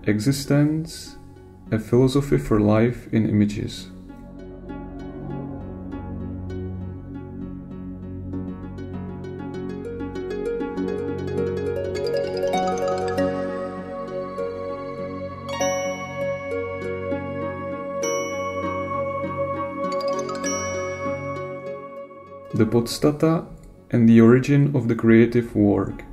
Existence, a philosophy for life in images. The podstata and the origin of the creative work.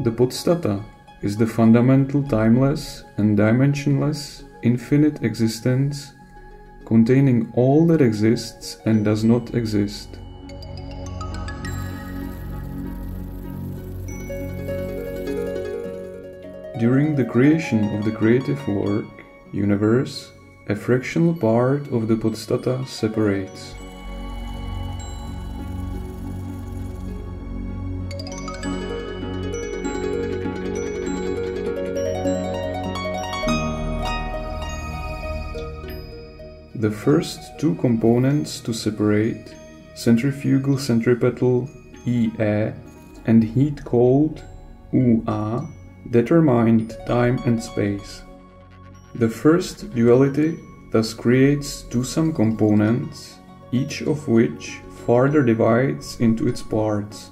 The podstata is the fundamental timeless and dimensionless infinite existence containing all that exists and does not exist. During the creation of the creative work, universe, a fractional part of the podstata separates. The first two components to separate, centrifugal centripetal EA and heat cold UA, determined time and space. The first duality thus creates two-sum components, each of which further divides into its parts.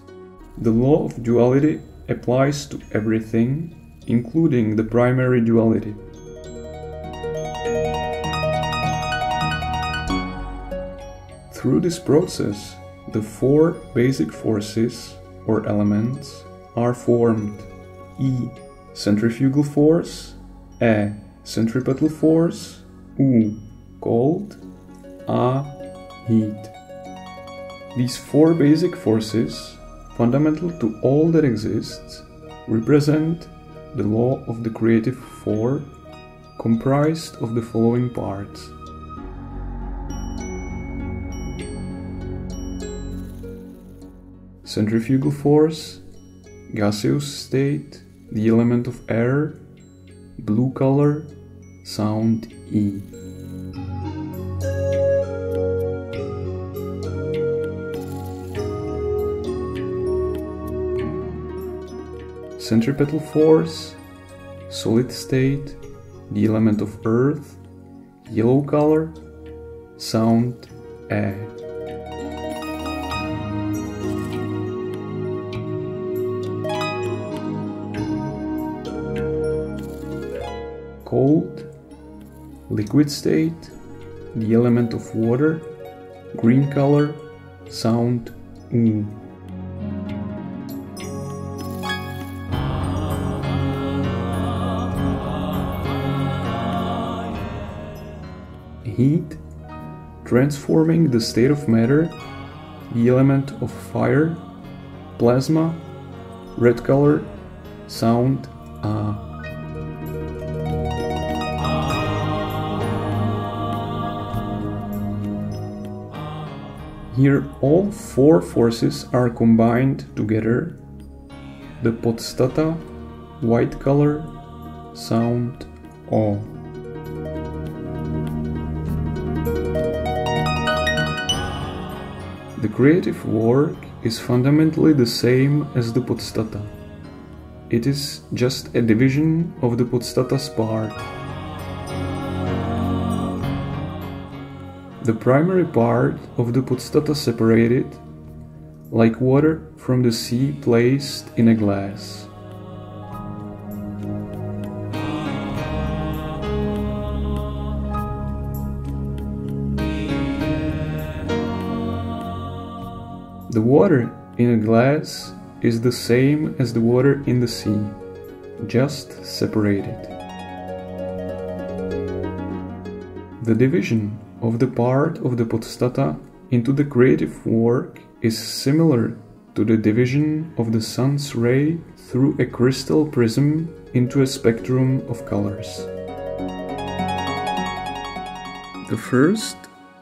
The law of duality applies to everything, including the primary duality. Through this process, the four basic forces, or elements, are formed: E. Centrifugal force, E. Centripetal force, U. Cold, A. Heat. These four basic forces, fundamental to all that exists, represent the law of the creative four, comprised of the following parts. Centrifugal force, gaseous state, the element of air, blue color, sound E. Centripetal force, solid state, the element of earth, yellow color, sound E. Cold, liquid state, the element of water, green color, sound U. Heat, transforming the state of matter, the element of fire, plasma, red color, sound A. Here all four forces are combined together, the podstata, white color, sound O. The creative work is fundamentally the same as the podstata. It is just a division of the podstata's part. The primary part of the podstata separated, like water from the sea placed in a glass. The water in a glass is the same as the water in the sea, just separated. The division of the part of the podstata into the creative work is similar to the division of the sun's ray through a crystal prism into a spectrum of colors. The first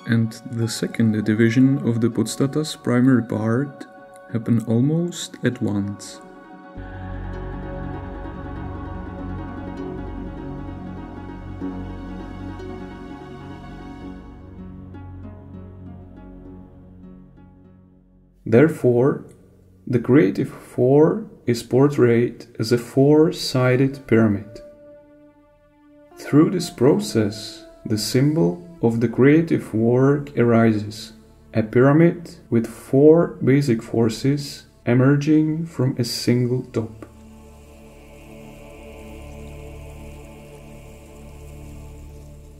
and the second division of the podstata's primary part happen almost at once. Therefore, The creative four is portrayed as a four-sided pyramid. Through this process, the symbol of the creative work arises, a pyramid with four basic forces emerging from a single top.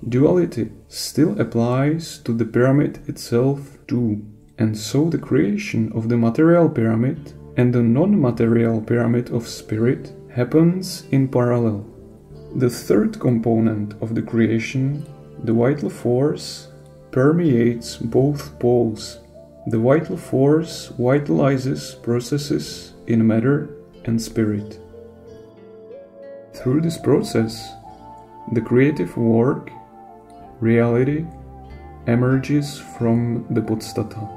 Duality still applies to the pyramid itself too, and so the creation of the material pyramid and the non-material pyramid of spirit happens in parallel. The third component of the creation, the vital force, permeates both poles. The vital force vitalizes processes in matter and spirit. Through this process, the creative work, reality, emerges from the podstata.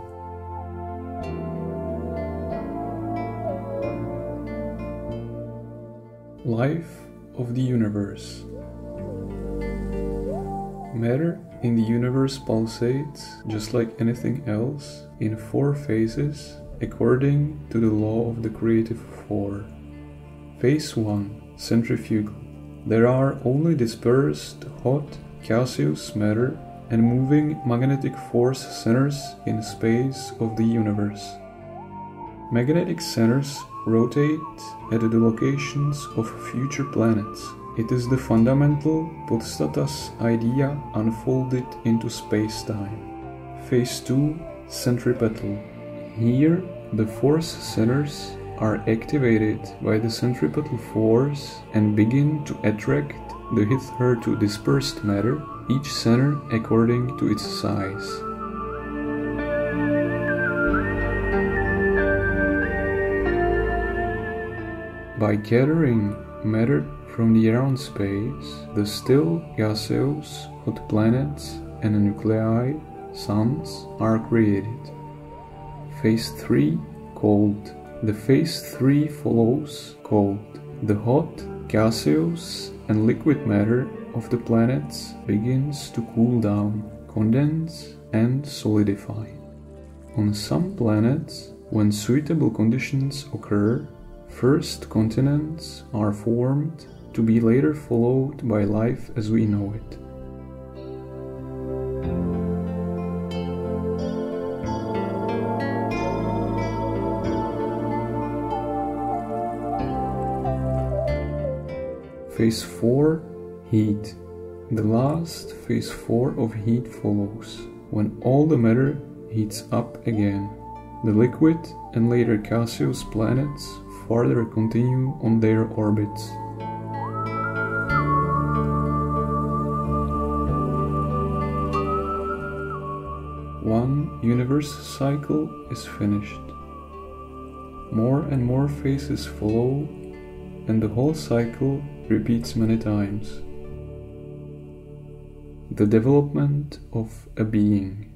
Life of the universe. Matter in the universe pulsates, just like anything else, in four phases according to the law of the creative four. Phase 1. Centrifugal. There are only dispersed, hot, gaseous matter and moving magnetic force centers in space of the universe. Magnetic centers rotate at the locations of future planets. It is the fundamental podstatas idea unfolded into space-time. Phase 2. Centripetal. Here, the force centers are activated by the centripetal force and begin to attract the hitherto dispersed matter, each center according to its size. By gathering matter from the around space, the still gaseous hot planets and the nuclei, suns, are created. Phase 3. Cold. The phase 3 follows cold. The hot, gaseous and liquid matter of the planets begins to cool down, condense and solidify. On some planets, when suitable conditions occur, first continents are formed to be later followed by life as we know it. Phase 4. Heat. The last phase 4 of heat follows, when all the matter heats up again. The liquid and later gaseous planets further continue on their orbits. One universe cycle is finished. More and more phases follow, and the whole cycle repeats many times. The development of a being.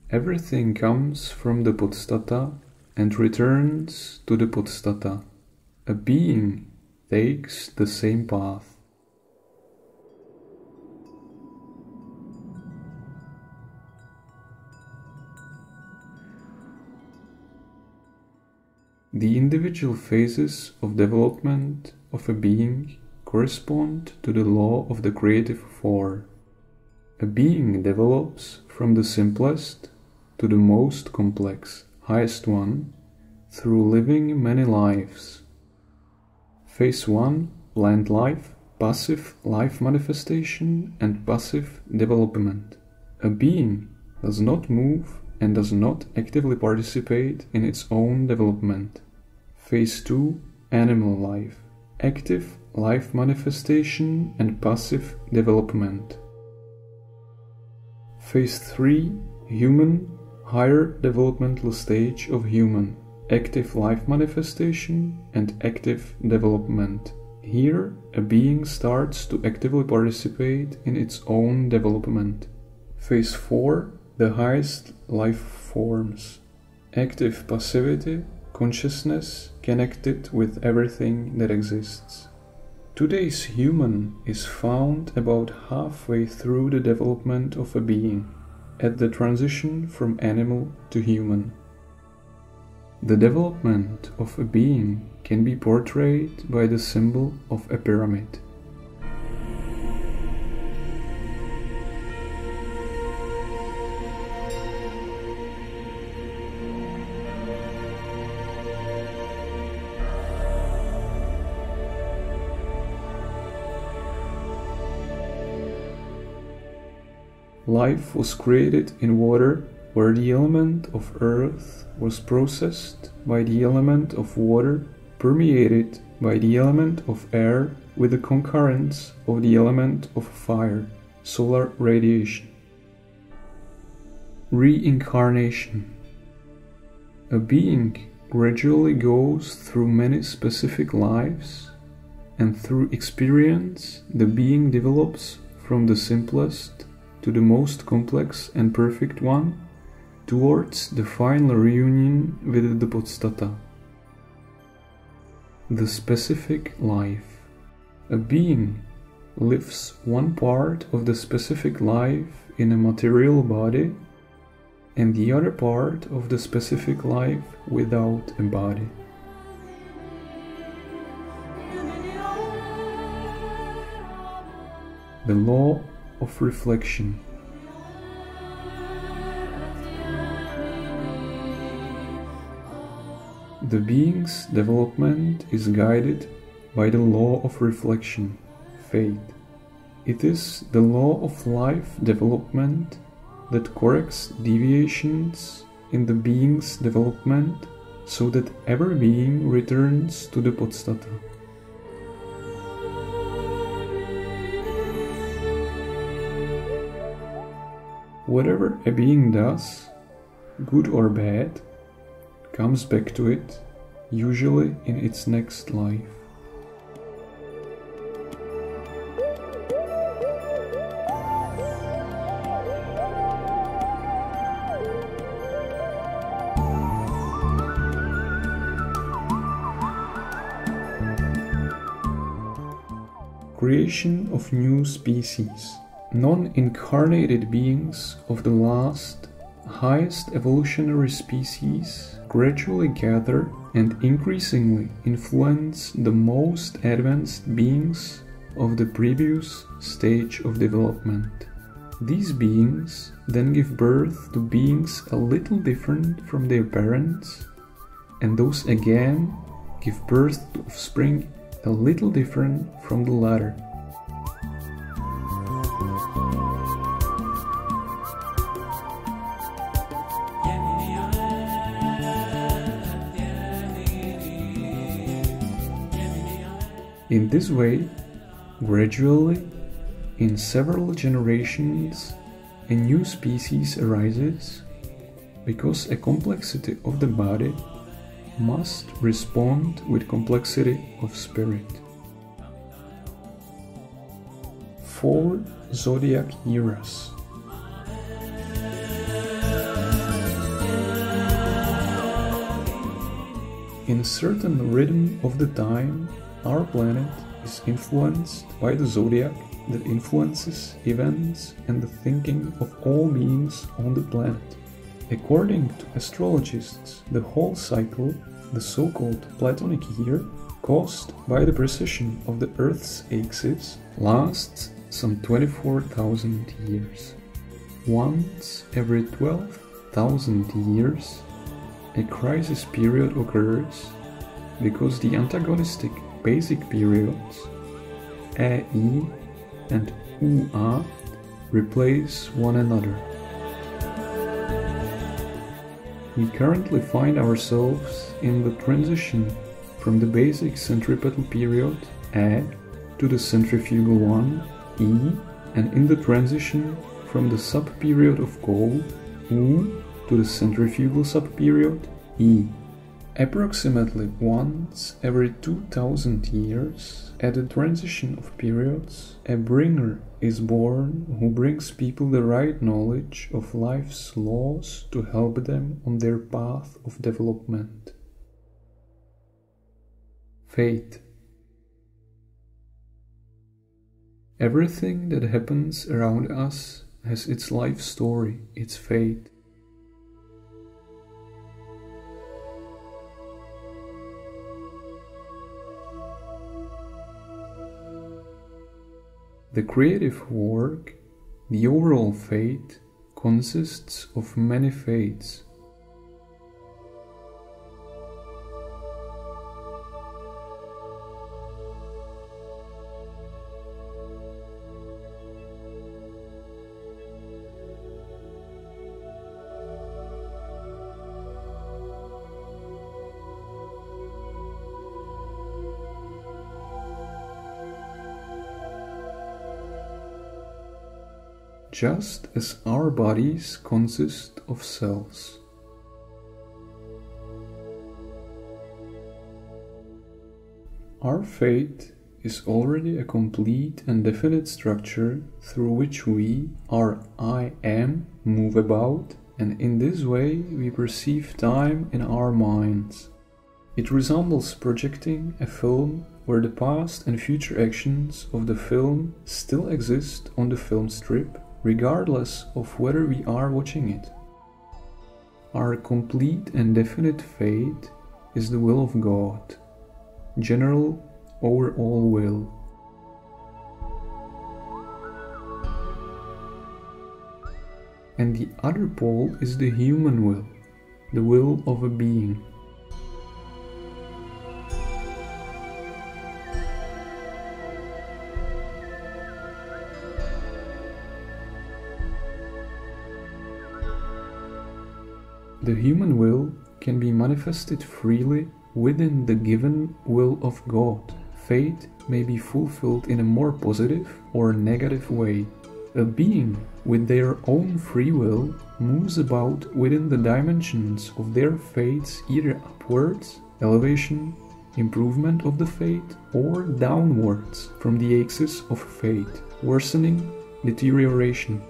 Everything comes from the podstata and returns to the podstata. A being takes the same path. The individual phases of development of a being correspond to the law of the creative four. A being develops from the simplest to the most complex, highest one, through living many lives. Phase 1. Plant life, passive life manifestation and passive development. A being does not move and does not actively participate in its own development. Phase 2. Animal life, active life manifestation and passive development. Phase 3. Human, higher developmental stage of human, active life manifestation and active development. Here, a being starts to actively participate in its own development. Phase 4. The highest life forms, active passivity, consciousness connected with everything that exists. Today's human is found about halfway through the development of a being, at the transition from animal to human. The development of a being can be portrayed by the symbol of a pyramid. Life was created in water, where the element of earth was processed by the element of water, permeated by the element of air with the concurrence of the element of fire, solar radiation. Reincarnation. A being gradually goes through many specific lives, and through experience the being develops from the simplest to the most complex and perfect one, towards the final reunion with the Podstata. The specific life. A being lives one part of the specific life in a material body, and the other part of the specific life without a body. The law of reflection. The being's development is guided by the law of reflection, fate. It is the law of life development that corrects deviations in the being's development so that every being returns to the Podstata. Whatever a being does, good or bad, comes back to it, usually in its next life. Creation of new species. Non-incarnated beings of the last, highest evolutionary species gradually gather and increasingly influence the most advanced beings of the previous stage of development. These beings then give birth to beings a little different from their parents, and those again give birth to offspring a little different from the latter. In this way, gradually, in several generations, a new species arises, because a complexity of the body must respond with complexity of spirit. 4 zodiac eras. In certain rhythm of the time, our planet is influenced by the zodiac that influences events and the thinking of all beings on the planet. According to astrologists, the whole cycle, the so-called Platonic year, caused by the precession of the Earth's axis, lasts some 24,000 years. Once every 12,000 years, a crisis period occurs because the antagonistic basic periods AE and UA replace one another. We currently find ourselves in the transition from the basic centripetal period A to the centrifugal one E, and in the transition from the sub-period of cold U to the centrifugal sub-period E. Approximately once every 2000 years, at the transition of periods, a bringer is born who brings people the right knowledge of life's laws to help them on their path of development. Fate. Everything that happens around us has its life story, its fate. The creative work, the overall fate, consists of many fates. Just as our bodies consist of cells. Our fate is already a complete and definite structure through which we, our I am, move about, and in this way we perceive time in our minds. It resembles projecting a film where the past and future actions of the film still exist on the film strip, regardless of whether we are watching it. Our complete and definite fate is the will of God, general overall will. And the other pole is the human will, the will of a being. The human will can be manifested freely within the given will of God. Fate may be fulfilled in a more positive or negative way. A being with their own free will moves about within the dimensions of their fates, either upwards, elevation, improvement of the fate, or downwards from the axis of fate, worsening, deterioration.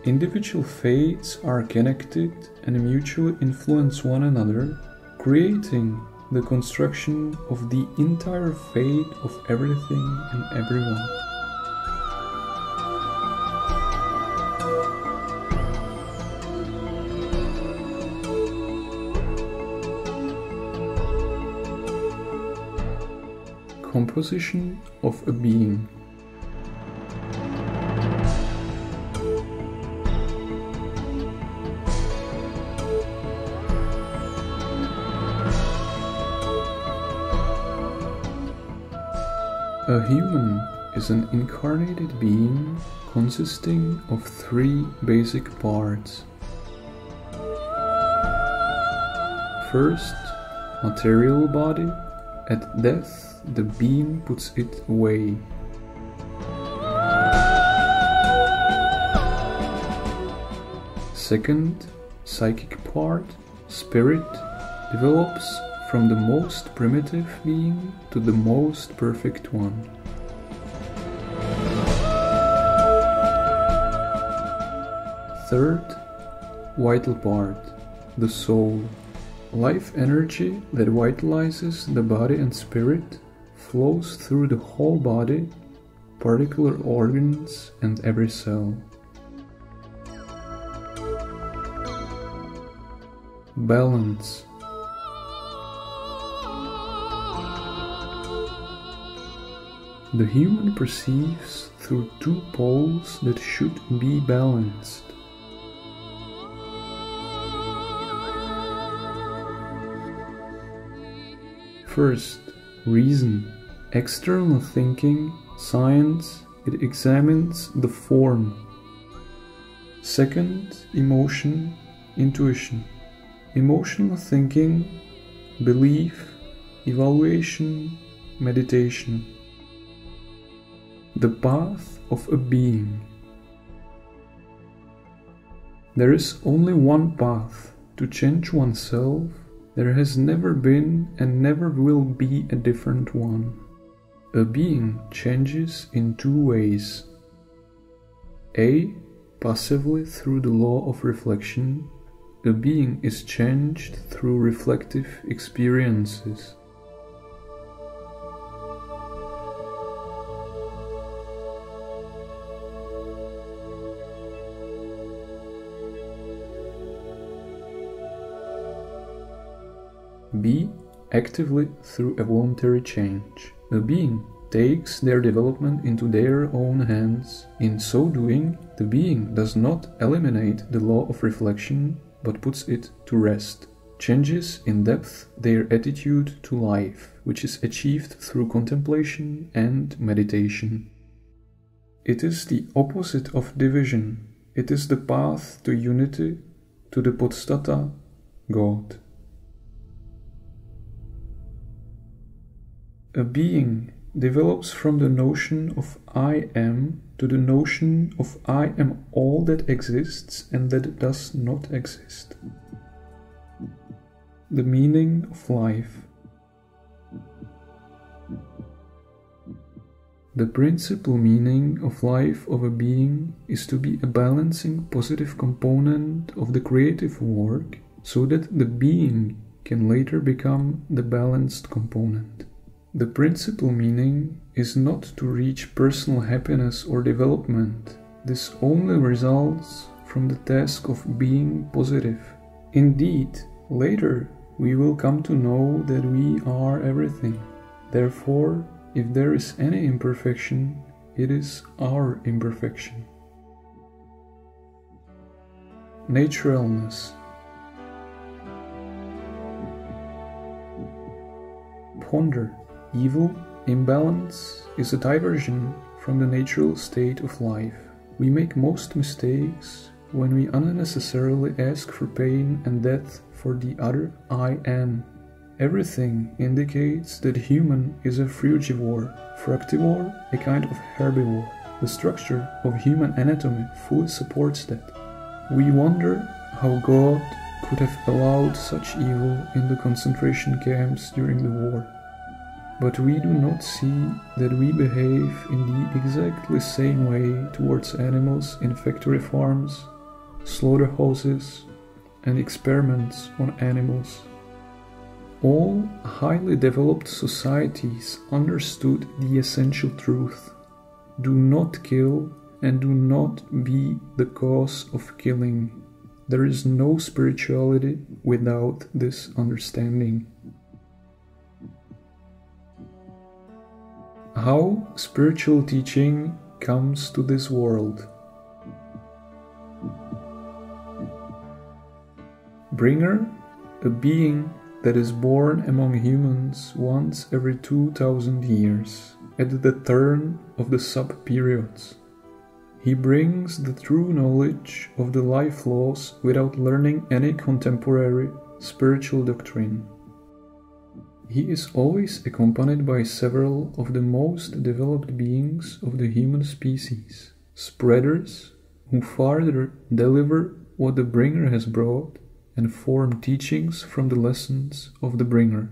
Individual fates are connected and mutually influence one another, creating the construction of the entire fate of everything and everyone. Composition of a being. A human is an incarnated being consisting of three basic parts. First, material body. At death, the being puts it away. Second, psychic part, spirit, develops from the most primitive being to the most perfect one. Third, vital part, the soul. Life energy that vitalizes the body and spirit flows through the whole body, particular organs, and every cell. Balance. The human perceives through two poles that should be balanced. First, reason. External thinking, science, it examines the form. Second, emotion, intuition. Emotional thinking, belief, evaluation, meditation. The path of a being. There is only one path to change oneself. There has never been and never will be a different one. A being changes in two ways. A. Passively through the law of reflection. A being is changed through reflective experiences. B. Actively through a voluntary change. A being takes their development into their own hands. In so doing, the being does not eliminate the law of reflection, but puts it to rest. Changes in depth their attitude to life, which is achieved through contemplation and meditation. It is the opposite of division. It is the path to unity, to the podstata, God. A being develops from the notion of I am to the notion of I am all that exists and that does not exist. The meaning of life. The principal meaning of life of a being is to be a balancing positive component of the creative work, so that the being can later become the balanced component. The principal meaning is not to reach personal happiness or development. This only results from the task of being positive. Indeed, later we will come to know that we are everything. Therefore, if there is any imperfection, it is our imperfection. Naturalness. Ponder. Evil, imbalance, is a diversion from the natural state of life. We make most mistakes when we unnecessarily ask for pain and death for the other I am. Everything indicates that human is a frugivore, fructivore a kind of herbivore. The structure of human anatomy fully supports that. We wonder how God could have allowed such evil in the concentration camps during the war. But we do not see that we behave in the exactly same way towards animals in factory farms, slaughterhouses, and experiments on animals. All highly developed societies understood the essential truth: do not kill and do not be the cause of killing. There is no spirituality without this understanding. How spiritual teaching comes to this world. Bringer, a being that is born among humans once every 2000 years, at the turn of the sub-periods. He brings the true knowledge of the life laws without learning any contemporary spiritual doctrine. He is always accompanied by several of the most developed beings of the human species, spreaders who farther deliver what the bringer has brought and form teachings from the lessons of the bringer.